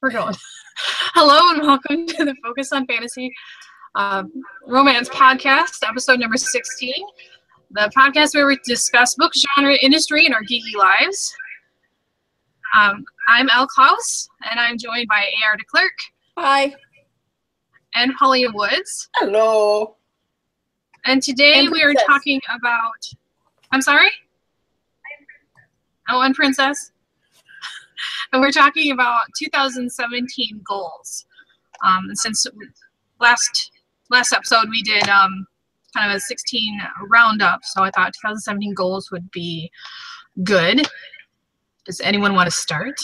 We're going. Hello and welcome to the Focus on Fantasy Romance Podcast, episode number 16. The podcast where we discuss book genre, industry, and our geeky lives. I'm Elle Klaus, and I'm joined by A.R. DeClerc. Hi. And Pauline Woods. Hello. And today we are talking about... I'm sorry? Oh, and Princess. And we're talking about 2017 goals. Since last episode we did kind of a 16 roundup, so I thought 2017 goals would be good. Does anyone want to start?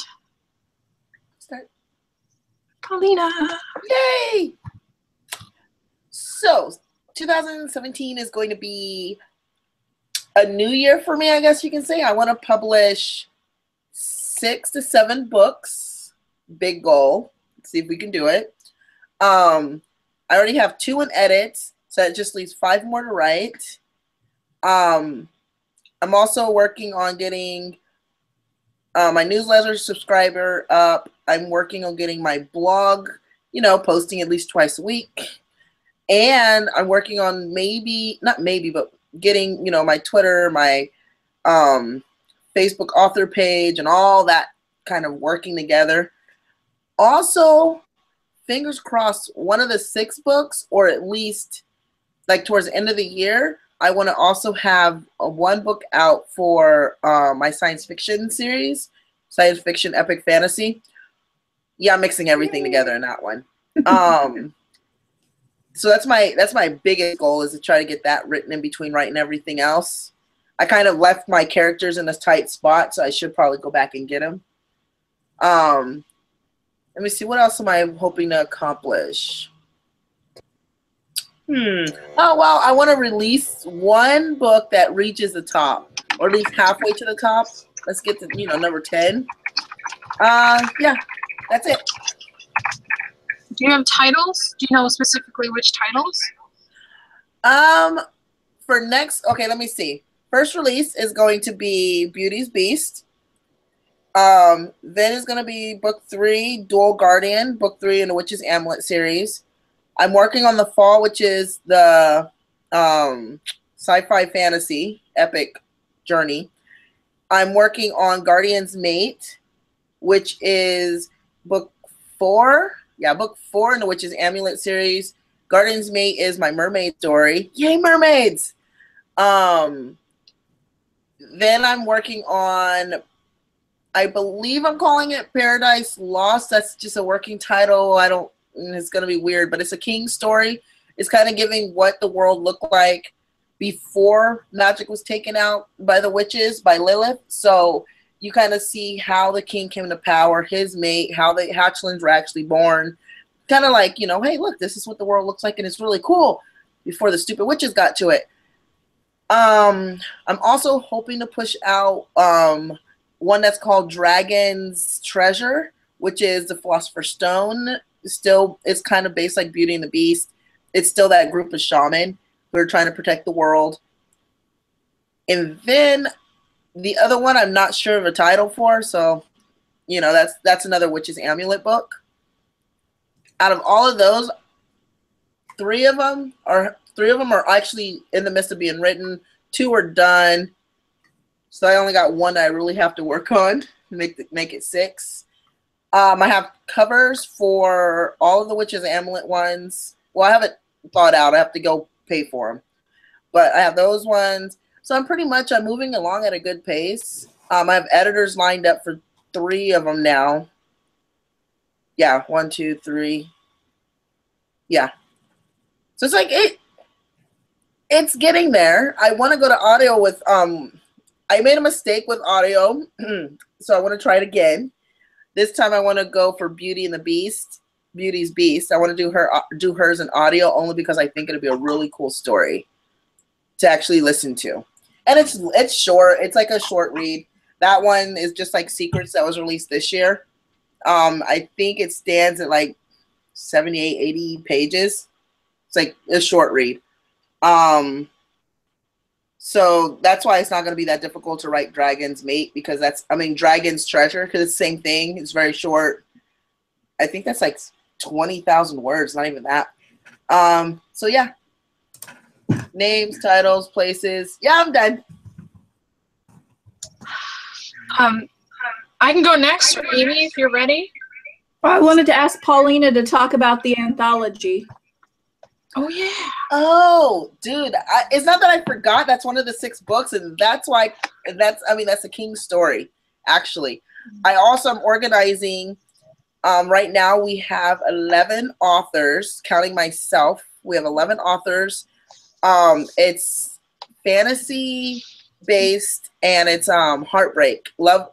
Start. Paulina. Yay! So, 2017 is going to be a new year for me, I guess you can say. I want to publish 6 to 7 books. Big goal. Let's see if we can do it. I already have 2 in edits, so it just leaves 5 more to write. I'm also working on getting my newsletter subscriber up. I'm working on getting my blog, posting at least twice a week. And I'm working on but getting, my Twitter, my Facebook author page, and all that kind of working together. Also, fingers crossed, one of the 6 books, or at least like towards the end of the year, I want to also have one book out for my science fiction series, science fiction epic fantasy. Yeah, I'm mixing everything together in that one. So that's my biggest goal, is to try to get that written in between writing everything else. I kind of left my characters in a tight spot, so I should probably go back and get them. Let me see, what else am I hoping to accomplish? Oh, well, I want to release one book that reaches the top, or at least halfway to the top. Let's get to, number 10. Yeah, that's it. Do you have titles? Do you know specifically which titles? For next, okay, let me see. First release is going to be Beauty's Beast. Then is going to be book 3, Dual Guardian, book 3 in the Witch's Amulet series. I'm working on the fall, which is the sci-fi fantasy epic journey. I'm working on Guardian's Mate, which is book 4. Yeah, book 4 in the Witch's Amulet series. Guardian's Mate is my mermaid story. Yay, mermaids! Then I'm working on, I believe I'm calling it Paradise Lost. That's just a working title. It's going to be weird, but it's a king story. It's kind of giving what the world looked like before magic was taken out by the witches, by Lilith. So you kind of see how the king came to power, his mate, how the hatchlings were actually born. Kind of like, hey, look, this is what the world looks like, and it's really cool, before the stupid witches got to it. I'm also hoping to push out one that's called Dragon's Treasure, which is the Philosopher's Stone. Still, it's kind of based like Beauty and the Beast. It's still that group of shaman who are trying to protect the world. And then the other one I'm not sure of a title for, so that's another Witch's Amulet book. Out of all of those, 3 of them are actually in the midst of being written. 2 are done, so I only got 1 that I really have to work on to make it 6. I have covers for all of the Witch's Amulet ones. Well, I haven't thought out. I have to go pay for them, but I have those ones. So I'm moving along at a good pace. I have editors lined up for 3 of them now. Yeah, 1, 2, 3. Yeah. So it's like it's getting there. I want to go to audio with I made a mistake with audio, so I want to try it again. This time I want to go for Beauty and the Beast, Beauty's Beast. I want to do hers in audio, only because I think it'll be a really cool story to actually listen to. And it's short. It's like a short read. That one is just like Secrets that was released this year. I think it stands at like 78, 80 pages. It's like a short read. So that's why it's not going to be that difficult to write Dragon's Mate, because Dragon's Treasure, because it's the same thing. It's very short. I think that's like 20,000 words, not even that. So yeah, names, titles, places. Yeah, I'm done. I can go next, Amy, if you're ready. I wanted to ask Paulina to talk about the anthology. Oh yeah. Oh, dude, it's not that I forgot. That's one of the 6 books, and that's why. That's a King's story, actually. I also am organizing. Right now we have 11 authors, counting myself. We have 11 authors. It's fantasy based, and it's heartbreak. Love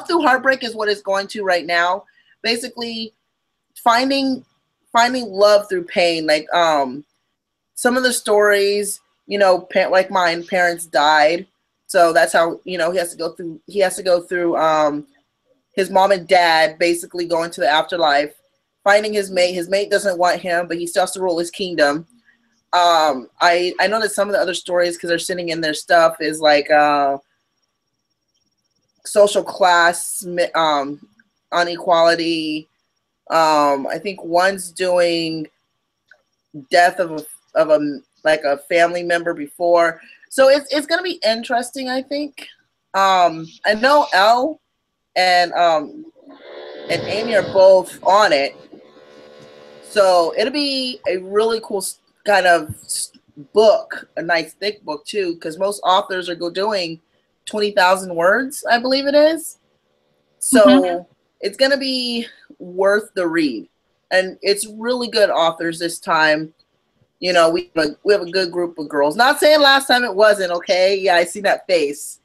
through heartbreak is what it's going to right now. Basically, finding love through pain. Like some of the stories, like mine, parents died, so that's how he has to go through. He has to go through his mom and dad basically going to the afterlife, finding his mate. His mate doesn't want him, but he still has to rule his kingdom. I know that some of the other stories, because they're sitting in their stuff, is like social class inequality. I think one's doing death of a family member before. So it's gonna be interesting, I think. I know Elle and Amy are both on it. So it'll be a really cool kind of book, a nice thick book too, because most authors are doing 20,000 words, I believe it is. So it's going to be worth the read. And it's really good authors this time. We have a good group of girls. Not saying last time it wasn't, okay? Yeah, I see that face.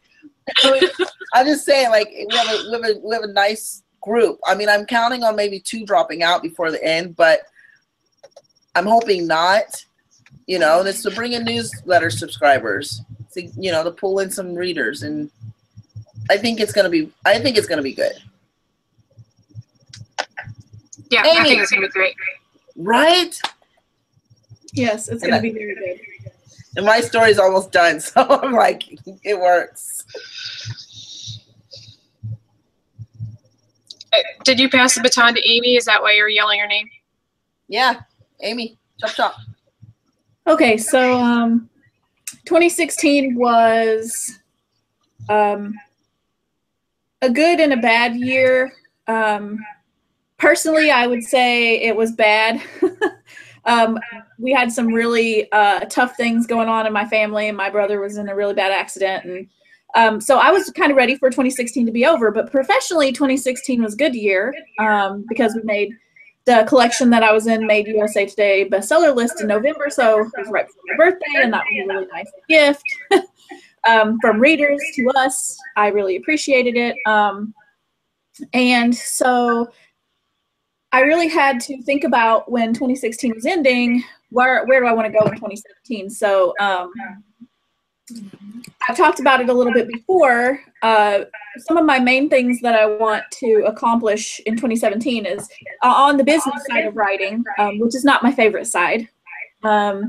I'm just saying, like, we have a nice group. I mean, I'm counting on maybe 2 dropping out before the end, but I'm hoping not. And it's to bring in newsletter subscribers, to pull in some readers, and I think it's gonna be good. Yeah, Amy, I think it's gonna be great. Right? Yes, it's gonna be very good. And my story's almost done, so I'm like, it works. Did you pass the baton to Amy? Is that why you're yelling her name? Yeah, Amy, chop. Okay, so 2016 was a good and a bad year. Personally, I would say it was bad. We had some really tough things going on in my family, and my brother was in a really bad accident. And so I was kind of ready for 2016 to be over. But professionally, 2016 was a good year because we made the collection that I was in made USA Today bestseller list in November. So it was right before my birthday, and that was a really nice gift from readers to us. I really appreciated it. And so I really had to think about, when 2016 was ending, where do I want to go in 2017? So I've talked about it a little bit before. Some of my main things that I want to accomplish in 2017 is on the business side of writing, which is not my favorite side. As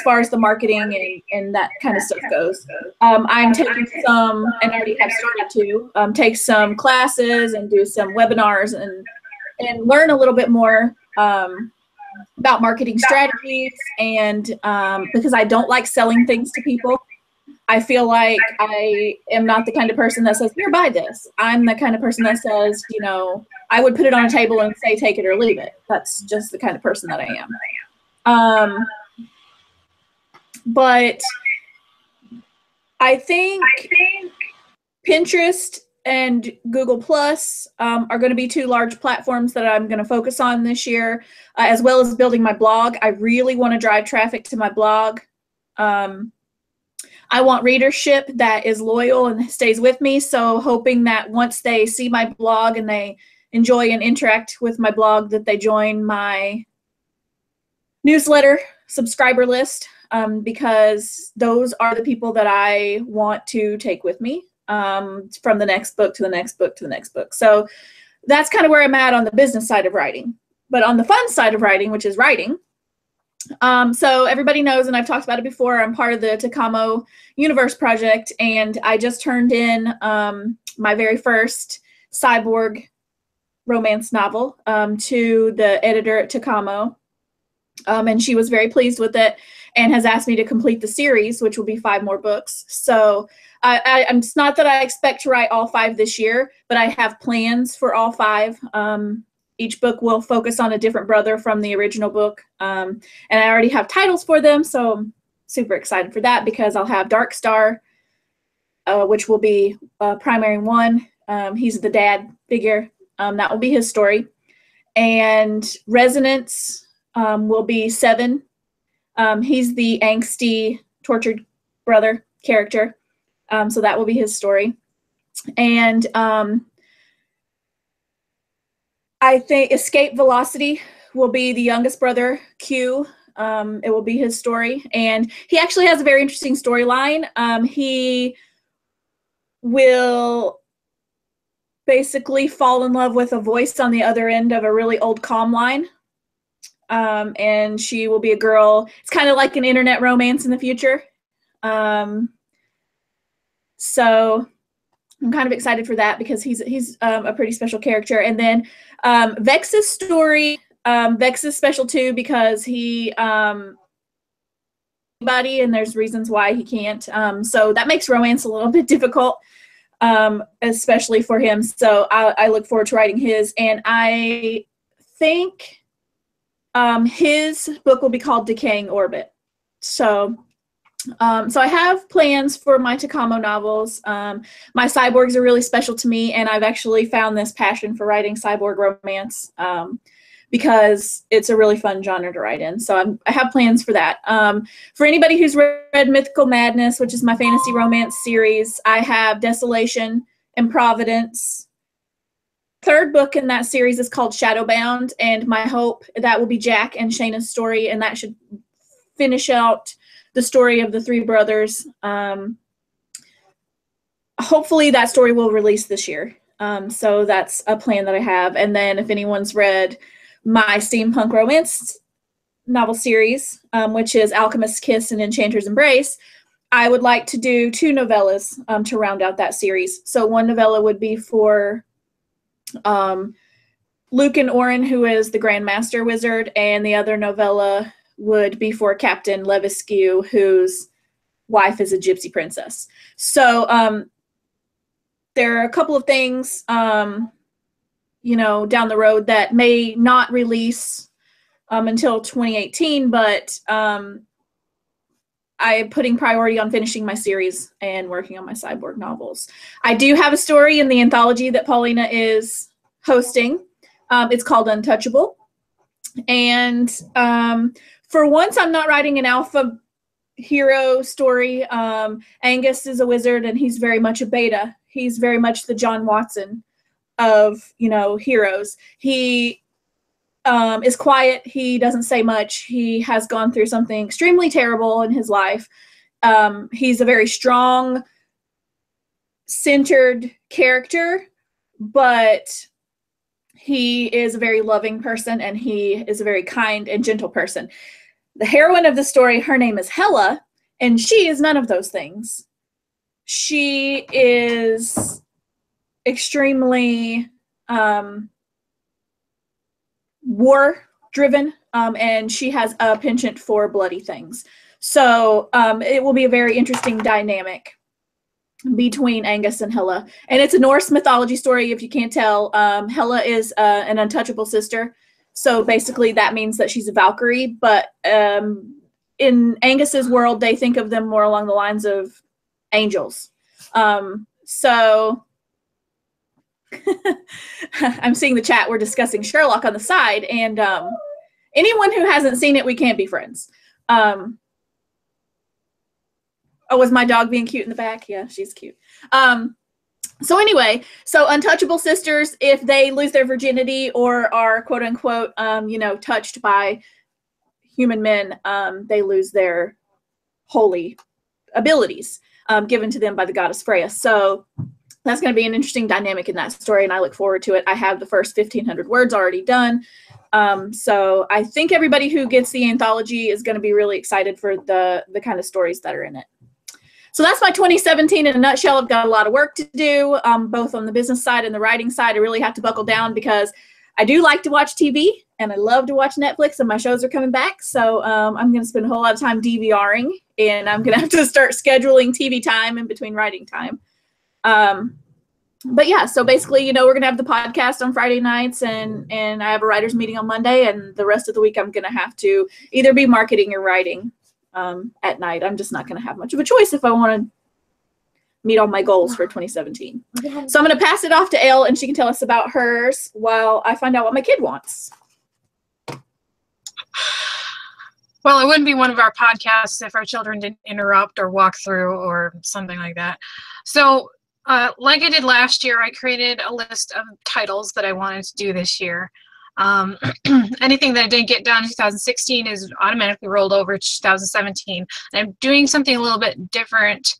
far as the marketing and that kind of stuff goes. I'm taking some, and already have started to, take some classes and do some webinars and learn a little bit more about marketing strategies, and because I don't like selling things to people. I feel like I am not the kind of person that says, here, buy this. I'm the kind of person that says, I would put it on a table and say, take it or leave it. That's just the kind of person that I am. But I think Pinterest and Google Plus are going to be 2 large platforms that I'm going to focus on this year, as well as building my blog. I really want to drive traffic to my blog. I want readership that is loyal and stays with me. So hoping that once they see my blog and they enjoy and interact with my blog, that they join my newsletter subscriber list, because those are the people that I want to take with me from the next book to the next book to the next book. So that's kind of where I'm at on the business side of writing. But on the fun side of writing, which is writing, so everybody knows, and I've talked about it before, I'm part of the Takamo Universe Project, and I just turned in my very first Cyborg romance novel to the editor at Takamo, and she was very pleased with it and has asked me to complete the series, which will be 5 more books. So it's not that I expect to write all 5 this year, but I have plans for all 5. Each book will focus on a different brother from the original book, and I already have titles for them, so I'm super excited for that because I'll have Dark Star, which will be primary 1. He's the dad figure. That will be his story. And Resonance will be 7. He's the angsty, tortured brother character. So that will be his story. And I think Escape Velocity will be the youngest brother, Q. It will be his story. And he actually has a very interesting storyline. He will basically fall in love with a voice on the other end of a really old comm line. And she will be a girl. It's kind of like an internet romance in the future. So I'm kind of excited for that because he's a pretty special character. And then Vex's story, Vex is special too because he body and there's reasons why he can't. So that makes romance a little bit difficult, especially for him. So I look forward to writing his, and I think his book will be called Decaying Orbit. So I have plans for my Takamo novels. My cyborgs are really special to me, and I've actually found this passion for writing cyborg romance because it's a really fun genre to write in. So I have plans for that. For anybody who's read Mythical Madness, which is my fantasy romance series, I have Desolation and Providence. 3rd book in that series is called Shadowbound, and my hope that will be Jack and Shayna's story, and that should finish out the story of the 3 brothers. Hopefully that story will release this year. So that's a plan that I have. And then if anyone's read my steampunk romance novel series, which is Alchemist's Kiss and Enchanter's Embrace, I would like to do 2 novellas to round out that series. So one novella would be for Lucan Oren, who is the Grandmaster Wizard, and the other novella would be for Captain Levesque, whose wife is a gypsy princess. So there are a couple of things, down the road that may not release until 2018, but I am putting priority on finishing my series and working on my cyborg novels. I do have a story in the anthology that Paulina is hosting. It's called Untouchable. And for once, I'm not writing an alpha hero story. Angus is a wizard, and he's very much a beta. He's very much the John Watson of, heroes. He is quiet. He doesn't say much. He has gone through something extremely terrible in his life. He's a very strong, centered character, but he is a very loving person, and he is a very kind and gentle person. The heroine of the story, her name is Hela, and she is none of those things. She is extremely war-driven, and she has a penchant for bloody things. So it will be a very interesting dynamic between Angus and Hela. And it's a Norse mythology story, if you can't tell. Hela is an untouchable sister. So basically that means that she's a Valkyrie. But in Angus's world, they think of them more along the lines of angels. So I'm seeing the chat. We're discussing Sherlock on the side. And anyone who hasn't seen it, we can't be friends. Oh, was my dog being cute in the back? Yeah, she's cute. So anyway, so untouchable sisters, if they lose their virginity or are quote unquote, touched by human men, they lose their holy abilities given to them by the goddess Freya. So that's going to be an interesting dynamic in that story, and I look forward to it. I have the first 1,500 words already done. So I think everybody who gets the anthology is going to be really excited for the kind of stories that are in it. So that's my 2017 in a nutshell. I've got a lot of work to do, both on the business side and the writing side. I really have to buckle down because I do like to watch TV and I love to watch Netflix, and my shows are coming back. So I'm going to spend a whole lot of time DVRing, and I'm going to have to start scheduling TV time in between writing time. But yeah, so basically, we're going to have the podcast on Friday nights, and I have a writer's meeting on Monday, and the rest of the week I'm going to have to either be marketing or writing at night. I'm just not going to have much of a choice if I want to meet all my goals for 2017. So I'm going to pass it off to Elle, and she can tell us about hers while I find out what my kid wants. Well, it wouldn't be one of our podcasts if our children didn't interrupt or walk through or something like that. So like I did last year, I created a list of titles that I wanted to do this year. Anything that I didn't get done in 2016 is automatically rolled over to 2017. And I'm doing something a little bit different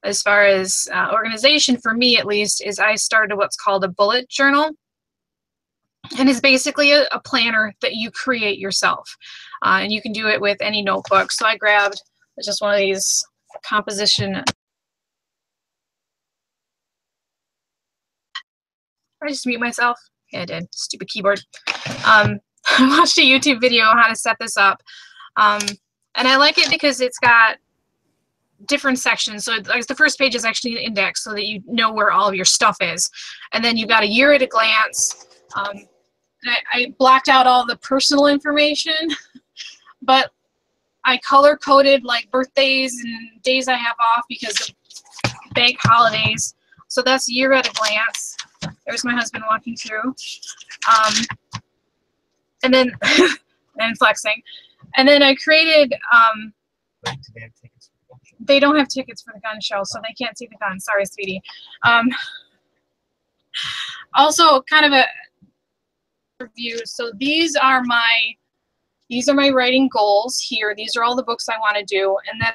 as far as organization, for me at least, is I started what's called a bullet journal. And it's basically a planner that you create yourself. And you can do it with any notebook. So I grabbed just one of these composition. I just mute myself. Yeah, I did. Stupid keyboard. I watched a YouTube video on how to set this up. And I like it because it's got different sections. So like the first page is actually an index so that you know where all of your stuff is. And then you've got a year at a glance. I blacked out all the personal information, but I color-coded like birthdays and days I have off because of bank holidays. So that's a year at a glance. There's my husband walking through. And then, and flexing. And then I created, they don't have tickets for the gun show, so they can't see the gun. Sorry, sweetie. Also, kind of a review. So these are my writing goals here. These are all the books I want to do. And then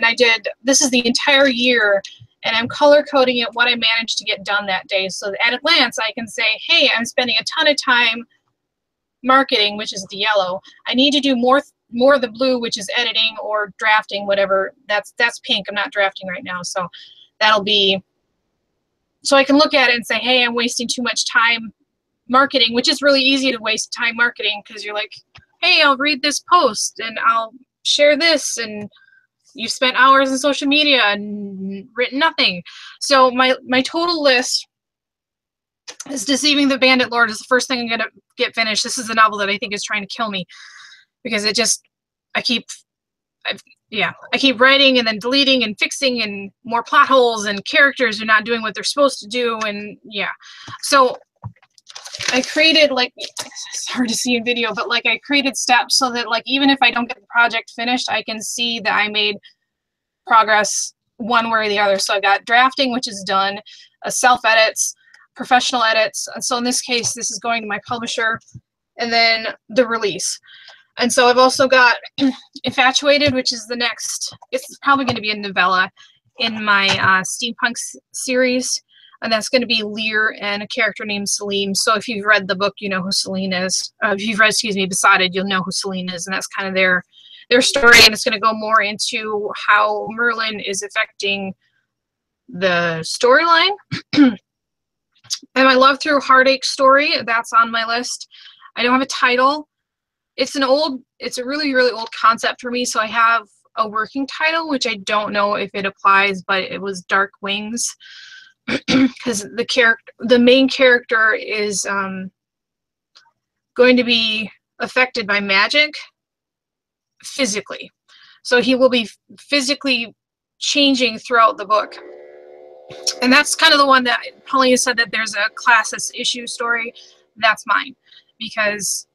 this is the entire year, and I'm color coding it what I managed to get done that day. So at a glance, I can say, hey, I'm spending a ton of time marketing, which is the yellow. I need to do more of the blue, which is editing or drafting, whatever. That's pink. I'm not drafting right now. So that'll be, so I can look at it and say, hey, I'm wasting too much time marketing, which is really easy to waste time marketing because you're like, hey, I'll read this post and I'll share this, and you've spent hours in social media and written nothing. So my total list is Deceiving the Bandit Lord is the first thing I'm going to get finished. This is a novel that I think is trying to kill me because I keep writing and then deleting and fixing, and more plot holes, and characters are not doing what they're supposed to do, and yeah. So I created, like, it's hard to see in video, but like I created steps so that like even if I don't get the project finished, I can see that I made progress one way or the other. So I got drafting, which is done, self-edits, professional edits. And so in this case, this is going to my publisher, and then the release. And so I've also got Infatuated, which is the next, it's probably going to be a novella in my steampunk series. And that's going to be Lear and a character named Celine. So if you've read the book, you know who Celine is. If you've read, Besotted, you'll know who Celine is. And that's kind of their story. And it's going to go more into how Merlin is affecting the storyline. And my Love Through Heartache story, that's on my list. I don't have a title. It's a really, really old concept for me. So I have a working title, which I don't know if it applies, but it was Dark Wings. Because the main character is going to be affected by magic physically. So he will be physically changing throughout the book. And that's kind of the one that Paulina said that there's a classist issue story. That's mine. Because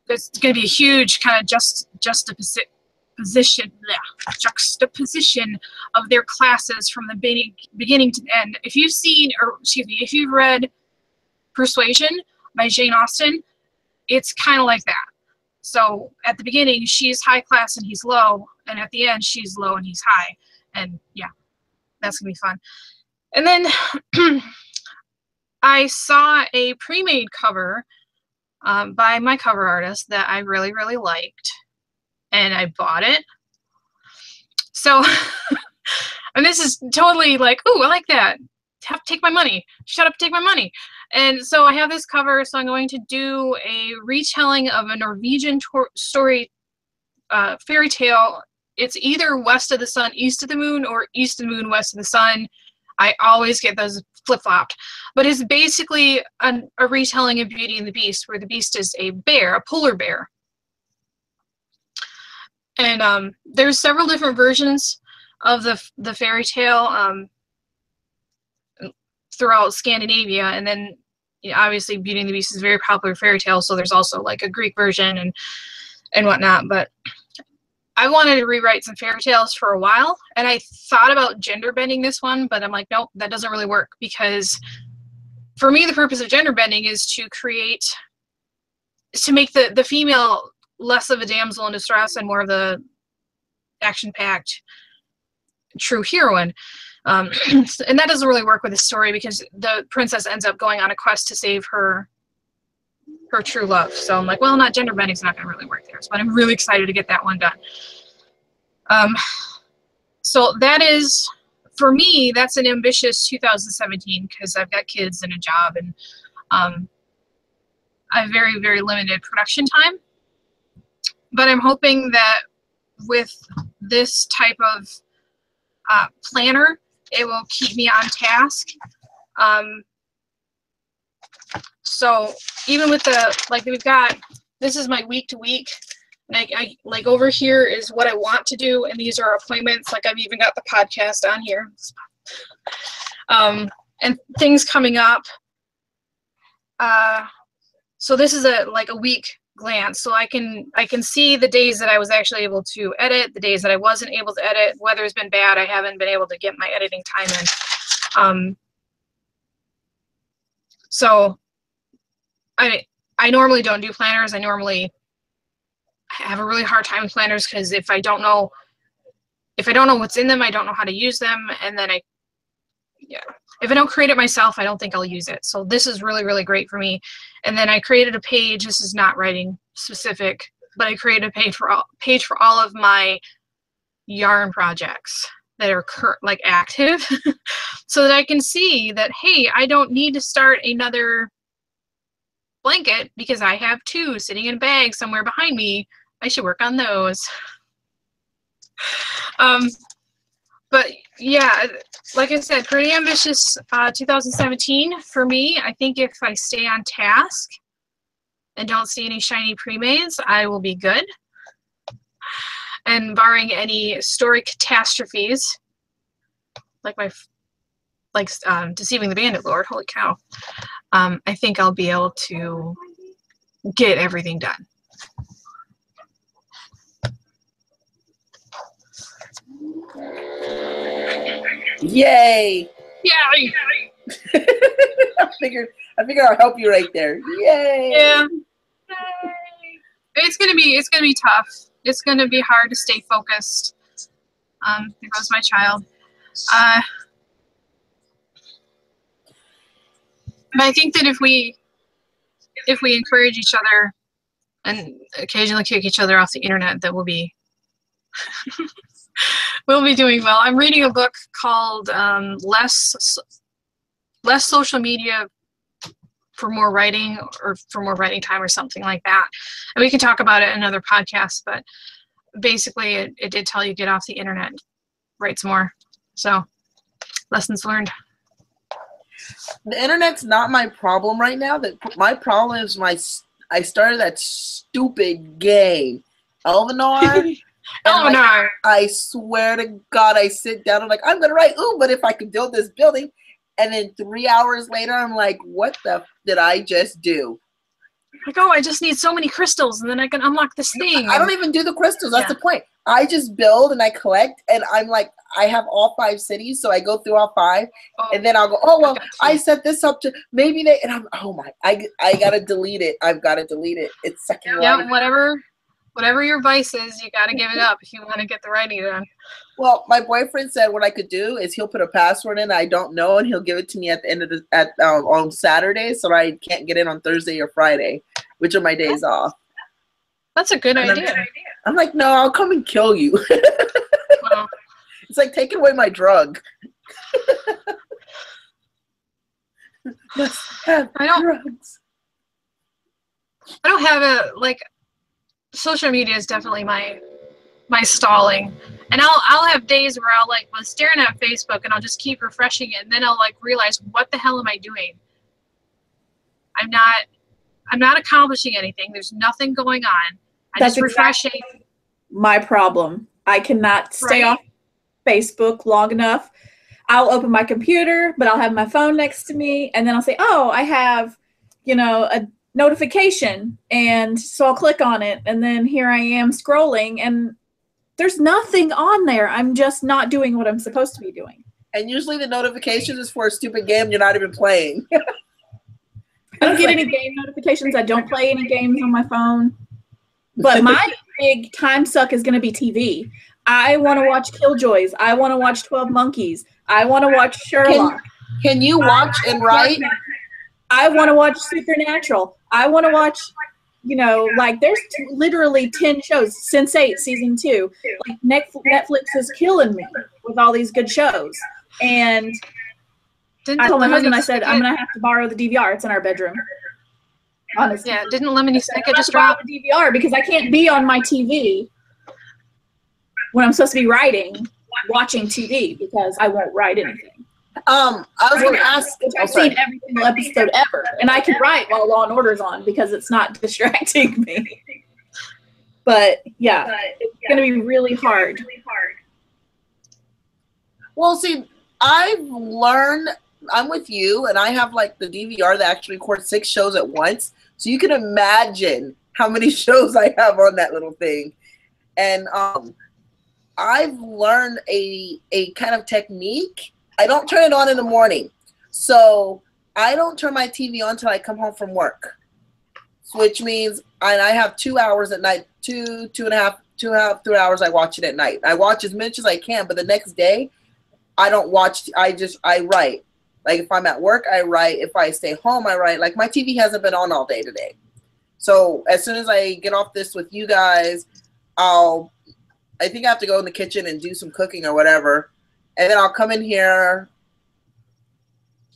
there's going to be a huge kind of juxtaposition of their classes from the beginning to the end. If you've read Persuasion by Jane Austen, it's kind of like that. So at the beginning, she's high class and he's low, and at the end, she's low and he's high. And yeah, that's gonna be fun. And then I saw a pre-made cover by my cover artist that I really, really liked, and I bought it. So And this is totally like, ooh, I like that. Have to take my money. Shut up, take my money. And so I have this cover, so I'm going to do a retelling of a Norwegian story fairy tale. It's either West of the Sun, East of the Moon, or East of the Moon, West of the Sun. I always get those flip-flopped. But it's basically a retelling of Beauty and the Beast, where the Beast is a bear, a polar bear. And there's several different versions of the fairy tale throughout Scandinavia, and then obviously Beauty and the Beast is a very popular fairy tale, so there's also like a Greek version and whatnot. But I wanted to rewrite some fairy tales for a while, and I thought about gender bending this one, but I'm like, nope, that doesn't really work, because for me the purpose of gender bending is to make the female less of a damsel in distress and more of the action-packed true heroine. And that doesn't really work with the story, because the princess ends up going on a quest to save her true love. So I'm like, well, not gender bending's not going to really work there. But I'm really excited to get that one done. So that is, for me, that's an ambitious 2017, because I've got kids and a job, and I have very, very limited production time. But I'm hoping that with this type of planner, it will keep me on task. So even with we've got, this is my week to week. I like over here is what I want to do, and these are appointments. Like I've even got the podcast on here, and things coming up. So this is a week glance, so I can see the days that I was actually able to edit, the days that I wasn't able to edit. Weather's been bad, I haven't been able to get my editing time in. So I normally don't do planners. I normally have a really hard time with planners, because if I don't know what's in them, I don't know how to use them, and then if I don't create it myself, I don't think I'll use it. So this is really, really great for me. And then I created a page. This is not writing specific, but I created a page for all of my yarn projects that are active, so that I can see that, hey, I don't need to start another blanket because I have 2 sitting in a bag somewhere behind me. I should work on those. But yeah, like I said, pretty ambitious 2017 for me. I think if I stay on task and don't see any shiny pre-mades, I will be good. And barring any story catastrophes, like Deceiving the Bandit Lord, holy cow, I think I'll be able to get everything done. Yay! Yay! I figured I'll help you right there. Yay! Yeah. Yay. It's gonna be tough. It's gonna be hard to stay focused. There goes my child. But I think that if we encourage each other and occasionally kick each other off the internet, that we'll be we'll be doing well. I'm reading a book called Less Social Media for More Writing, or for More Writing Time, or something like that. And we can talk about it in another podcast, but basically it did tell you get off the internet, write some more. So lessons learned. The internet's not my problem right now. My problem is I started that stupid game, Elvenar. Elvenar. I swear to God, I sit down and I'm gonna write. Ooh, but if I could build this building, and then 3 hours later, I'm like, what the did I just do? Like, oh, I just need so many crystals, and then I can unlock this thing. I don't even do the crystals. That's the point. I just build and I collect, and I'm like, I have all 5 cities, so I go through all 5, and then I'll go, oh, well, I set this up to, maybe they, and I'm, oh my, I gotta delete it. I've got to delete it. It's sucking a lot of, whatever your vice is, you got to give it up if you want to get the writing done. Well, my boyfriend said what I could do is he'll put a password in I don't know, and he'll give it to me at the end of on Saturday, so I can't get in on Thursday or Friday, which are my days off. That's a good idea. I'm like, no, I'll come and kill you. Well, It's like taking away my drug. Let's have drugs. I don't have a, like, social media is definitely my stalling. And I'll have days where I'll like was staring at Facebook and I'll just keep refreshing it, and then I'll like realize, what the hell am I doing? I'm not accomplishing anything. There's nothing going on. I'm just refreshing. Exactly my problem. I cannot stay off Facebook long enough. I'll open my computer, but I'll have my phone next to me, and then I'll say, oh, I have, a notification, and so I'll click on it, and then here I am scrolling, and there's nothing on there. I'm just not doing what I'm supposed to be doing. And usually the notification is for a stupid game you're not even playing. I don't get any game notifications. I don't play any games on my phone. But my big time suck is going to be TV. I want to watch Killjoys. I want to watch 12 Monkeys. I want to watch Sherlock. Can you watch and write? I want to watch Supernatural. I want to watch, there's literally 10 shows. Sense8 season 2. Like Netflix is killing me with all these good shows. And I told my husband, I said, I'm going to have to borrow the DVR. It's in our bedroom. Honestly. Yeah, didn't Lemony Snicket just drop the DVR because I can't be on my TV when I'm supposed to be watching TV because I won't write anything. I was going to ask. I've seen every single episode ever, and I can write while Law and Order's on because it's not distracting me. But yeah, it's going to be really hard. Well, see, I've learned. I'm with you, and I have like the DVR that actually records 6 shows at once. So you can imagine how many shows I have on that little thing. And I've learned a kind of technique. I don't turn it on in the morning. So I don't turn my TV on until I come home from work, which means I have 2 hours at night, 3 hours I watch it at night. I watch as much as I can, but the next day I don't watch. I write. Like if I'm at work, I write. If I stay home, I write. Like my TV hasn't been on all day today. So as soon as I get off this with you guys, I think I have to go in the kitchen and do some cooking or whatever. And then I'll come in here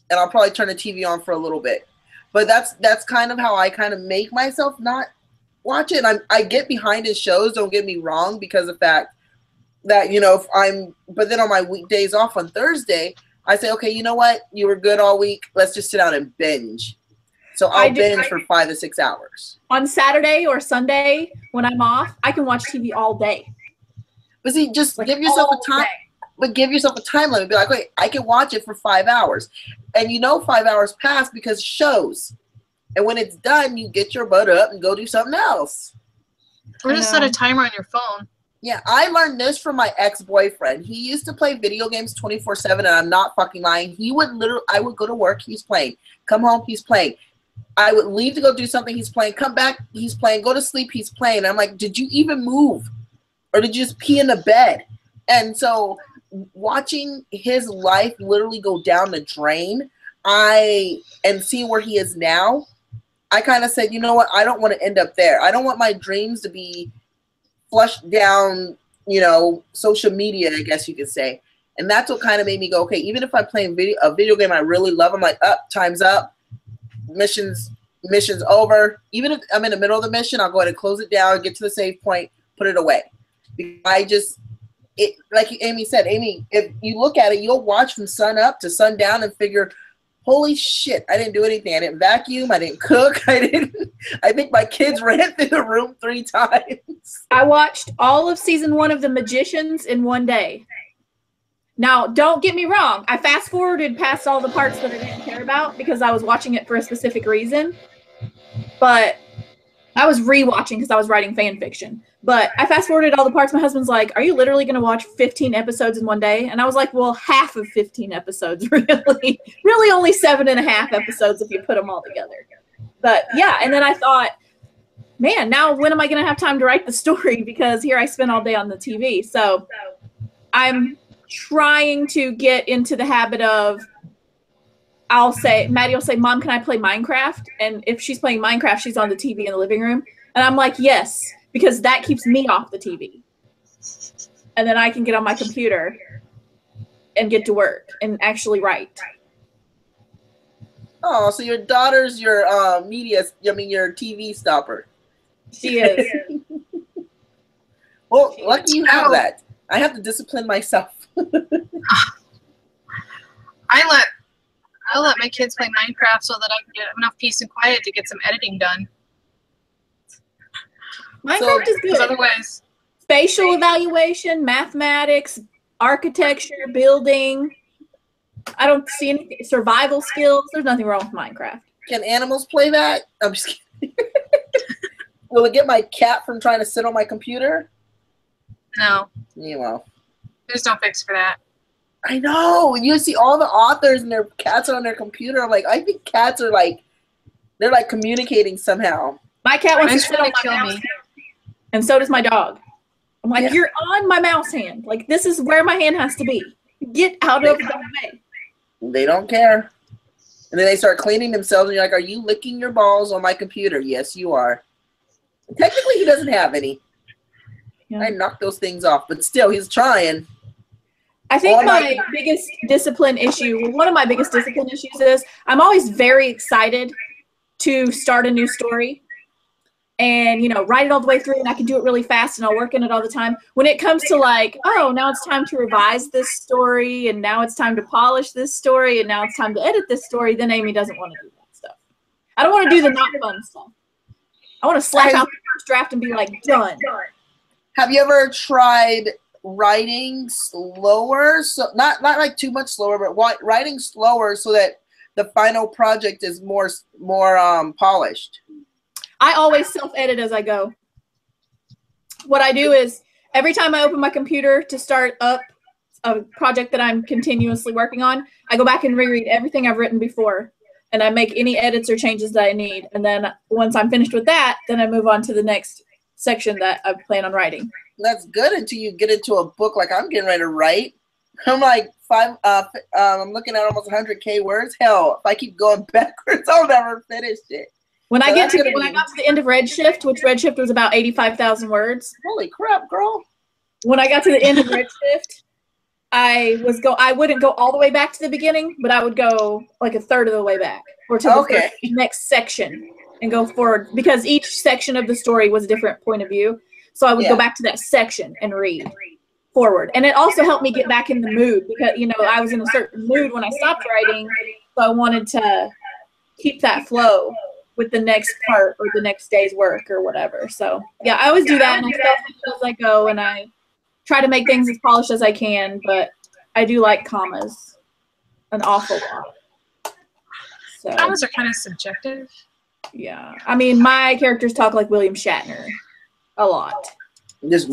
and I'll probably turn the TV on for a little bit. But that's kind of how I kind of make myself not watch it. And I get behind in shows, don't get me wrong, because of the fact that, but then on my weekdays off on Thursday, I say, okay, you know what? You were good all week. Let's just sit down and binge. So I'll binge for 5 to 6 hours. On Saturday or Sunday when I'm off, I can watch TV all day. But see, just give yourself a time. But give yourself a time limit. Be like, wait, I can watch it for 5 hours. And 5 hours pass because shows. And when it's done, you get your butt up and go do something else. Or just set a timer on your phone. Yeah, I learned this from my ex-boyfriend. He used to play video games 24/7, and I'm not fucking lying. I would go to work, he's playing. Come home, he's playing. I would leave to go do something, he's playing. Come back, he's playing. Go to sleep, he's playing. I'm like, did you even move? Or did you just pee in the bed? And so watching his life literally go down the drain, and seeing where he is now, I kind of said, you know what? I don't want to end up there. I don't want my dreams to be flushed down, social media, I guess you could say. And that's what kind of made me go, okay, even if I'm playing a video game I really love, I'm like, time's up. Mission's over. Even if I'm in the middle of the mission, I'll go ahead and close it down, get to the save point, put it away. Like Amy said, if you look at it, you'll watch from sun up to sundown and figure, holy shit, I didn't do anything. I didn't vacuum. I didn't cook. I think my kids ran through the room 3 times. I watched all of season 1 of The Magicians in one day. Now, don't get me wrong. I fast forwarded past all the parts that I didn't care about because I was watching it for a specific reason. But I was rewatching because I was writing fan fiction. But I fast forwarded all the parts. My husband's like, are you literally going to watch 15 episodes in one day? And I was like, well, half of 15 episodes, really. Really only 7.5 episodes if you put them all together. But yeah, and then I thought, man, now when am I going to have time to write the story? Because here I spend all day on the TV. So I'm trying to get into the habit of, Maddie will say, Mom, can I play Minecraft? And if she's playing Minecraft, she's on the TV in the living room. And I'm like, yes, because that keeps me off the TV. and then I can get on my computer and get to work and actually write. Oh, so your daughter's your your TV stopper. She is. Well, lucky you have that. I have to discipline myself. I let my kids play Minecraft so that I can get enough peace and quiet to get some editing done. Minecraft is good. Otherwise, Spatial evaluation, mathematics, architecture, building. I don't see any survival skills. There's nothing wrong with Minecraft. Can animals play that? I'm just kidding. Will it get my cat from trying to sit on my computer? no, Yeah, well. there's no fix for that. I know. You see all the authors and their cats are on their computer. I'm like, I think cats are like, they're like communicating somehow. My cat wants to Mine's sit on trying to my kill mouse me. hand, and so does my dog. I'm like, Yeah. you're on my mouse hand. Like, this is where my hand has to be. Get out of the way. They don't care. And then they start cleaning themselves, and you're like, are you licking your balls on my computer? Yes, you are. Technically, he doesn't have any. Yeah. I knocked those things off, but still, he's trying. I think Oh my biggest discipline issue, well, one of my biggest discipline issues is I'm always very excited to start a new story and, you know, write it all the way through, and I can do it really fast and I'll work in it all the time. When it comes to like, oh, now it's time to revise this story, and now it's time to polish this story, and now it's time to edit this story, then Amy doesn't want to do that stuff. I don't want to do the not fun stuff. I want to slap out the first draft and be like, done. Have you ever tried writing slower? So not like too much slower, but writing slower so that the final project is more polished. I always self-edit as I go. What I do is every time I open my computer to start up a project that I'm continuously working on, I go back and reread everything I've written before, and I make any edits or changes that I need. And then once I'm finished with that, then I move on to the next section that I plan on writing. That's good until you get into a book like I'm getting ready to write. I'm like I'm looking at almost 100K words. Hell, if I keep going backwards, I'll never finish it. When I So got that's to the end of Redshift, which Redshift was about 85,000 words. Holy crap, girl. When I got to the end of Redshift, I wouldn't go all the way back to the beginning, but I would go like a third of the way back, or to the next section and go forward, because each section of the story was a different point of view. So I would go back to that section and read forward. And it also helped me get back in the mood, because, you know, I was in a certain mood when I stopped writing, so I wanted to keep that flow with the next part or the next day's work or whatever. So yeah, I always do that, and I self-edit as I go, and I try to make things as polished as I can, but I do like commas an awful lot. So Commas are kind of subjective. yeah, I mean, my characters talk like William Shatner a lot. Just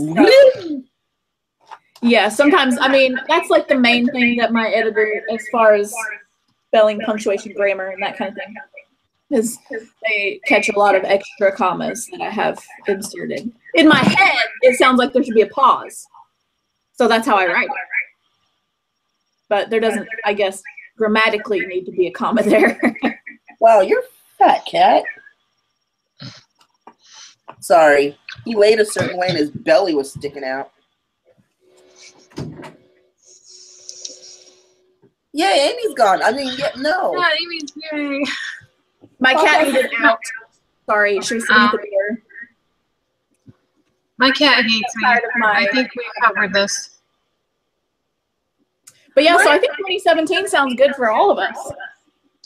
Yeah, sometimes, I mean, that's like the main thing that my editor, as far as spelling, punctuation, grammar, and that kind of thing, is they catch a lot of extra commas that I have inserted. In my head, it sounds like there should be a pause. So that's how I write it. But there doesn't, I guess, grammatically need to be a comma there. Wow, you're fat, cat. Sorry. He laid a certain way and his belly was sticking out. Yeah, Amy's gone. I mean, yeah, no. Yeah, Amy's yay. My cat needed out. Sorry, she was sitting at the door. My cat hates me. Tired of my- I think we covered this. But yeah, so I think 2017 sounds good for all of us. We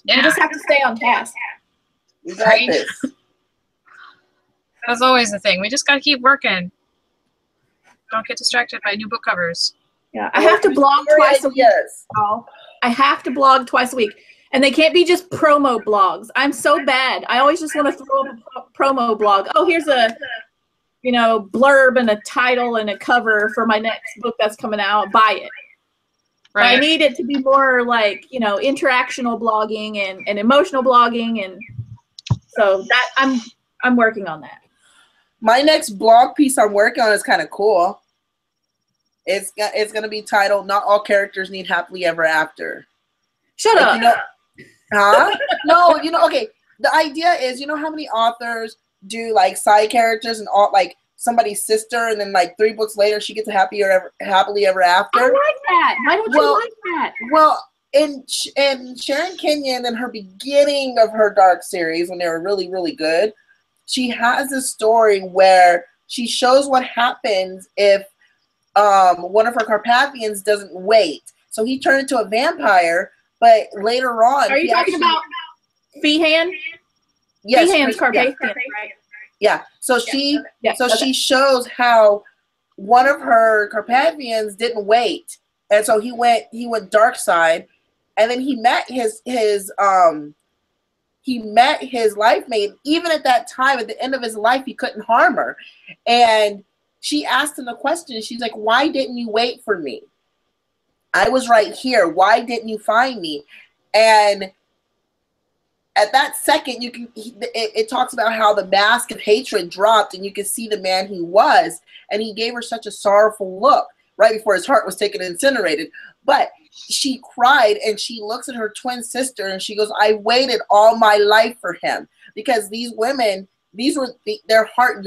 Yeah, just have to stay on task. We got Right. this. that's always the thing. We just got to keep working. Don't get distracted by new book covers. Yeah, I have to blog twice a week. Yes. Now. I have to blog twice a week. And they can't be just promo blogs. I'm so bad. I always just want to throw up a promo blog. Oh, here's a, you know, blurb and a title and a cover for my next book that's coming out. Buy it. But I Right. need it to be more like, you know, interactional blogging and emotional blogging, and so that I'm working on that. My next blog piece I'm working on is kind of cool. It's going to be titled "Not All Characters Need Happily Ever After." Shut Like, up. you know, huh? No, you know, okay. The idea is, you know how many authors do like side characters and all, like somebody's sister, and then like 3 books later she gets a happily ever after. I like that. Why don't you like that? Well, in Sharon Kenyon, in her beginning of her Dark series, when they were really, really good, she has a story where she shows what happens if one of her Carpathians doesn't wait. So he turned into a vampire, but later on... Are you talking about Feehan? Yes. Feehan's Carpathian, right? Yeah. So she okay. shows how one of her Carpathians didn't wait. And so he went dark side, and then he met his life mate. Even at that time, at the end of his life, he couldn't harm her. And she asked him the question. She's like, "Why didn't you wait for me? I was right here. Why didn't you find me?" And at that second, it talks about how the mask of hatred dropped, and you could see the man he was, and he gave her such a sorrowful look right before his heart was taken and incinerated. But she cried, and she looks at her twin sister, and she goes, "I waited all my life for him," because these women, their heart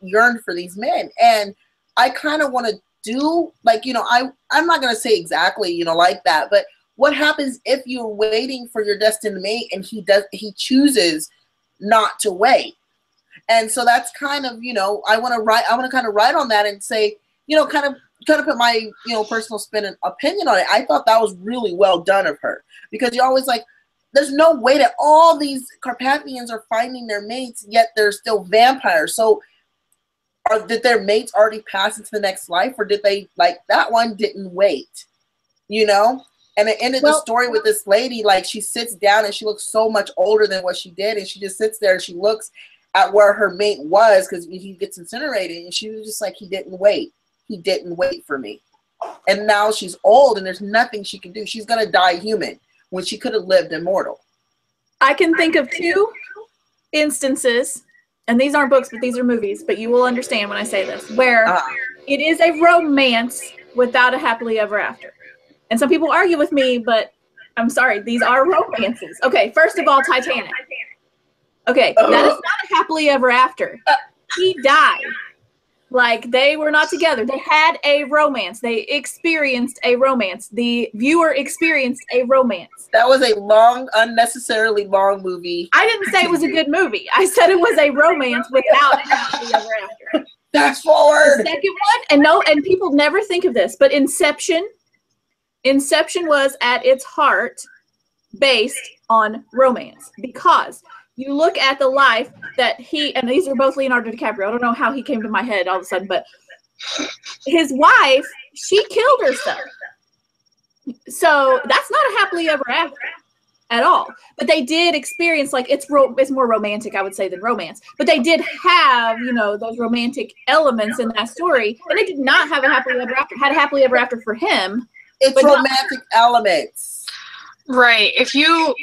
yearned for these men. And I kind of want to do, like, I'm not going to say exactly, like that, but what happens if you're waiting for your destined mate and he chooses not to wait? And so that's kind of, I want to kind of write on that and say, kind of put my, personal spin and opinion on it. I thought that was really well done of her, because you're always like, there's no way that all these Carpathians are finding their mates, yet they're still vampires. So did their mates already pass into the next life, or did they, like, that one didn't wait, And it ended the story with this lady, like, she sits down and she looks so much older than what she did, and she just sits there and she looks at where her mate was, because he gets incinerated, and she was just like, he didn't wait. He didn't wait for me. And now she's old, and there's nothing she can do. She's going to die human when she could have lived immortal. I can think of 2 instances, and these aren't books, but these are movies, but you will understand when I say this, where it is a romance without a happily ever after. And some people argue with me, but I'm sorry, these are romances. Okay, first of all, Titanic. Okay, that is not a happily ever after. He died. Like, they were not together. They had a romance. They experienced a romance. The viewer experienced a romance. That was a long, unnecessarily long movie. I didn't say it was a good movie. I said it was a romance without a happily ever after. Fast forward. The second one, and people never think of this, but Inception was at its heart based on romance, because you look at the life that and these are both Leonardo DiCaprio. I don't know how he came to my head all of a sudden, but his wife, she killed herself. So that's not a happily ever after at all. But they did experience, like, it's more romantic, I would say, than romance. But they did have, those romantic elements in that story, and they did not have a happily ever after. Had a happily ever after for him. It's romantic elements. Right. If you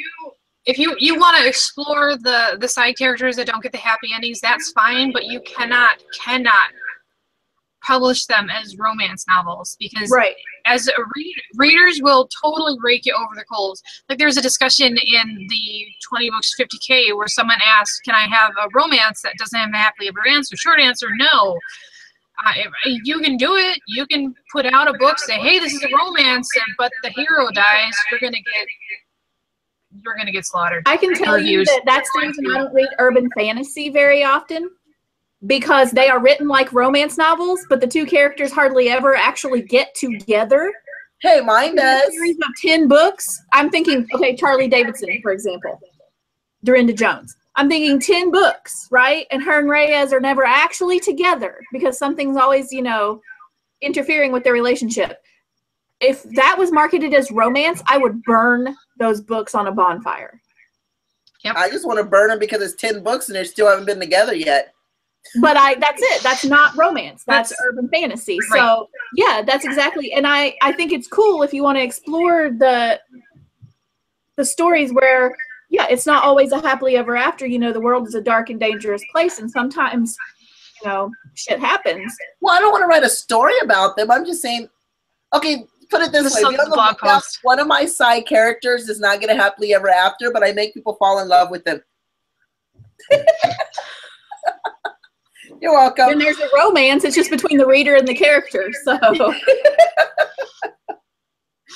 want to explore the side characters that don't get the happy endings, that's fine, but you cannot publish them as romance novels, because as readers will totally rake you over the coals. Like, there's a discussion in the 20 books 50K where someone asked, "Can I have a romance that doesn't have a happily ever answer?" Short answer, no. You can do it. You can put out a book, say, "Hey, this is a romance, but the hero dies." You're gonna get slaughtered. I can tell you that's the reason I don't read urban fantasy very often, because they are written like romance novels, but the 2 characters hardly ever actually get together. Hey, mine does. A series of 10 books. I'm thinking, okay, Charlie Davidson, for example, Dorinda Jones. I'm thinking 10 books, right? And her and Reyes are never actually together because something's always, interfering with their relationship. If that was marketed as romance, I would burn those books on a bonfire. Yep. I just want to burn them because it's 10 books and they still haven't been together yet. But that's it. That's not romance. That's urban fantasy. Right. So yeah, that's exactly. And I think it's cool if you want to explore the stories where, yeah, it's not always a happily ever after. The world is a dark and dangerous place, and sometimes, shit happens. Well, I don't want to write a story about them. I'm just saying, okay, put it this way. Blog post. One of my side characters does not get a happily ever after, but I make people fall in love with them. You're welcome. When there's a romance, it's just between the reader and the character. So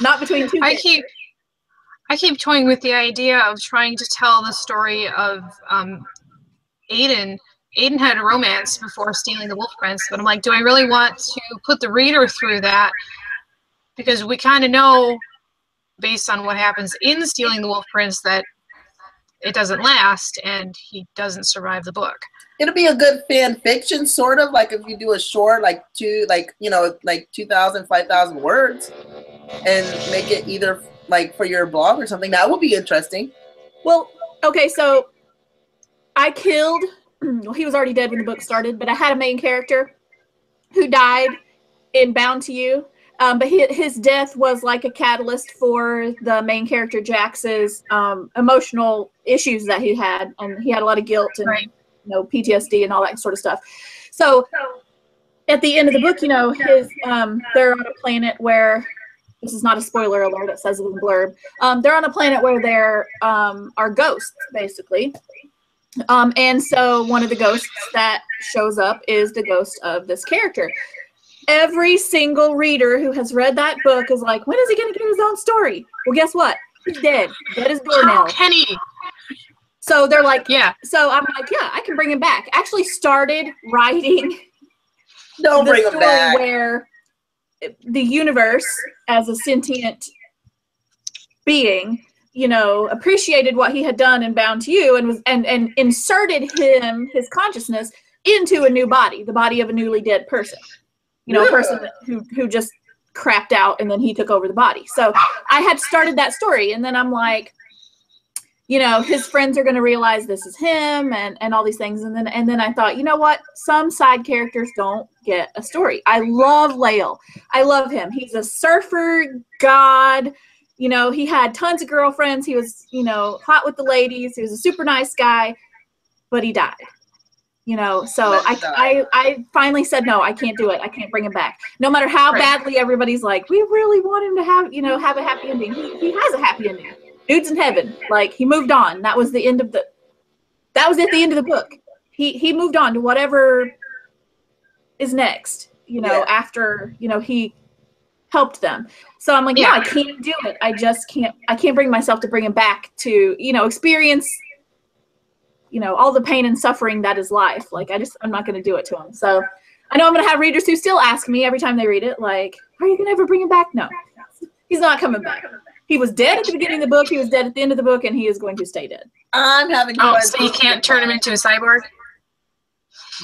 not between two. I keep toying with the idea of trying to tell the story of Aiden. Aiden had a romance before stealing the Wolf Prince, but I'm like, do I really want to put the reader through that? Because we kind of know, based on what happens in Stealing the Wolf Prince, that it doesn't last and he doesn't survive the book. It'll be a good fan fiction, sort of, like if you do a short, like 2,000, 5,000 words, and make it either like for your blog or something. That would be interesting. Well, okay, so I killed, well, he was already dead when the book started, but I had a main character who died in Bound to You. But his death was like a catalyst for the main character Jax's emotional issues that he had, and he had a lot of guilt and PTSD and all that sort of stuff. So at the end of the book, they're on a planet where, this is not a spoiler alert, it says it in the blurb. They're on a planet where there are ghosts, basically. And so one of the ghosts that shows up is the ghost of this character. Every single reader who has read that book is like, when is he going to get his own story? Well, guess what? He's dead. Dead as doornail. Kenny. So they're like, yeah. So I'm like, yeah, I can bring him back. Actually started writing Don't the bring him story back. where the universe, as a sentient being, appreciated what he had done and Bound to You, and was and inserted his consciousness into a new body, the body of a newly dead person. A person who just crapped out, and then he took over the body. So I had started that story, and then I'm like, his friends are going to realize this is him, and all these things. And then I thought, you know what? Some side characters don't get a story. I love Lael. I love him. He's a surfer god. He had tons of girlfriends. He was, hot with the ladies. He was a super nice guy, but he died. So I finally said, no, I can't do it. I can't bring him back. No matter how badly everybody's like, we really want him to have a happy ending. He has a happy ending. Dude's in heaven. Like, he moved on. That was at the end of the book. He moved on to whatever is next, after, he helped them. So I'm like, no, I can't do it. I can't bring myself to bring him back to, experience all the pain and suffering that is life. Like, I'm not going to do it to him. So I know I'm going to have readers who still ask me every time they read it, like, are you going to ever bring him back? No, he's not coming back. He was dead at the beginning of the book. He was dead at the end of the book, and he is going to stay dead. I'm having fun. Oh, so you can't turn him into a cyborg?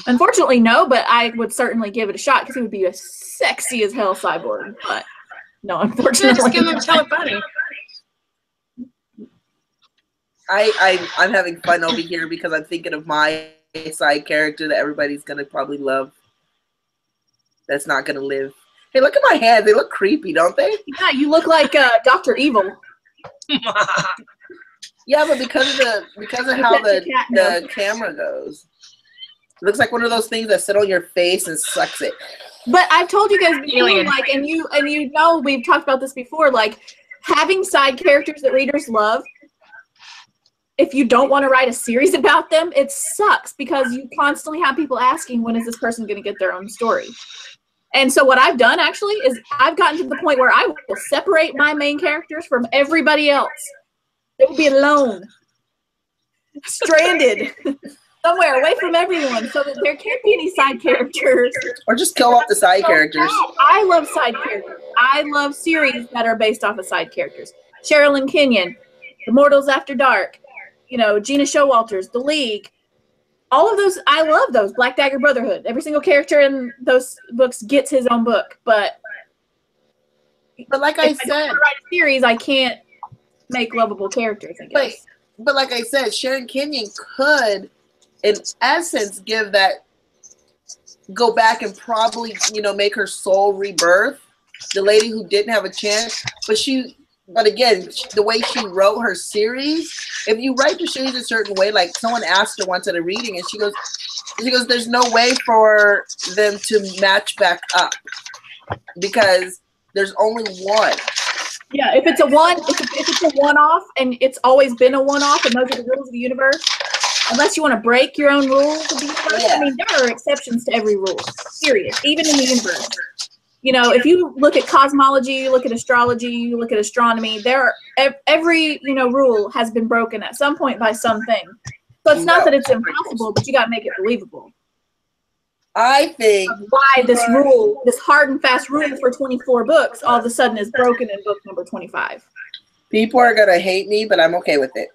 Unfortunately, no, but I would certainly give it a shot because he would be a sexy as hell cyborg. But no, unfortunately. Just give him telepathy. I'm having fun over here because I'm thinking of my side character that everybody's going to probably love. That's not going to live. Hey, look at my hands. They look creepy, don't they? Yeah, you look like Dr. Evil. Yeah, but because of how the camera goes. It looks like one of those things that sit on your face and sucks it. But I've told you guys before, like, and you we've talked about this before, like, having side characters that readers love, if you don't want to write a series about them, it sucks because you constantly have people asking, when is this person going to get their own story? And so what I've done actually is I've gotten to the point where I will separate my main characters from everybody else. They will be alone, stranded, somewhere away from everyone, so that there can't be any side characters. Or just kill off the side characters. I love side characters. I love series that are based off of side characters. Sherilyn Kenyon, Immortals After Dark, Gina Showalter's, The League. All of those, I love those. Black Dagger Brotherhood. Every single character in those books gets his own book. But like I said, I write a series, I can't make lovable characters, I guess. But like I said, Sharon Kenyon could, in essence, go back and probably, make her soul rebirth. The lady who didn't have a chance, but again, the way she wrote her series, if you write your series a certain way, like someone asked her once at a reading, and she goes, there's no way for them to match back up because there's only one. Yeah, if it's a one-off, and it's always been a one-off, and those are the rules of the universe, unless you want to break your own rules of the universe. Yeah. I mean, there are exceptions to every rule, period, even in the universe. You know, if you look at cosmology, you look at astrology, you look at astronomy, every, you know, rule has been broken at some point by something. So it's not that it's impossible, but you got to make it believable. I think Why this rule, this hard and fast rule for 24 books, all of a sudden is broken in book number 25. people are going to hate me, but I'm okay with it.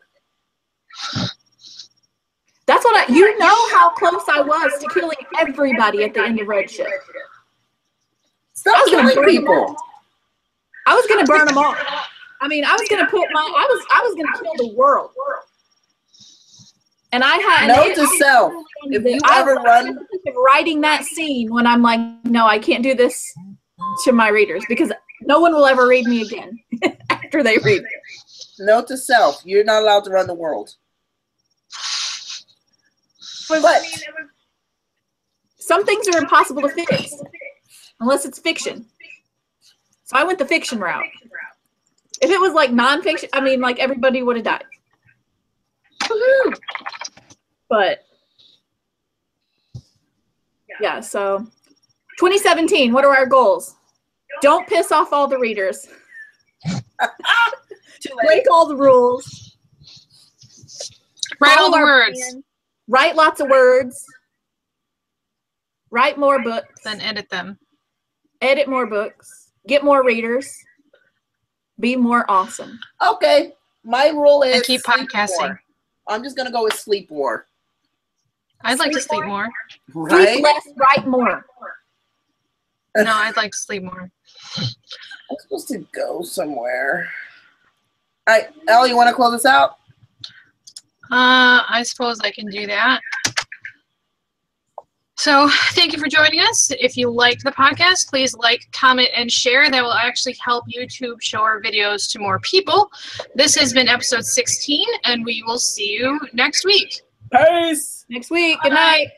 That's what you know how close I was to killing everybody at the end of Redshift. Stop killing people. I was going to burn them all. I mean, I was going to put I was going to kill the world. And I had Note to self, if you ever run writing that scene when I'm like, no, I can't do this to my readers because no one will ever read me again after they read it. Note to self, you're not allowed to run the world. But some things are impossible to fix unless it's fiction. So I went the fiction route. If it was like nonfiction, I mean, like everybody would have died. Woohoo! But yeah, so 2017, what are our goals? Don't piss off all the readers. Break all the rules. Write all the Follow our words. plan. Write lots of words. Write more books. Then edit them. Edit more books. Get more readers. Be more awesome. okay, my rule is And keep sleep podcasting. more. I'm just gonna go with sleep more. I'd like to Sleep sleep more. Right? Sleep less, write more. No, I'd like to sleep more. I'm supposed to go somewhere. All right, Elle, you want to close us out? I suppose I can do that. So thank you for joining us. If you liked the podcast, please like, comment, and share. That will actually help YouTube show our videos to more people. This has been episode 16, and we will see you next week. Peace. Next week. Good night.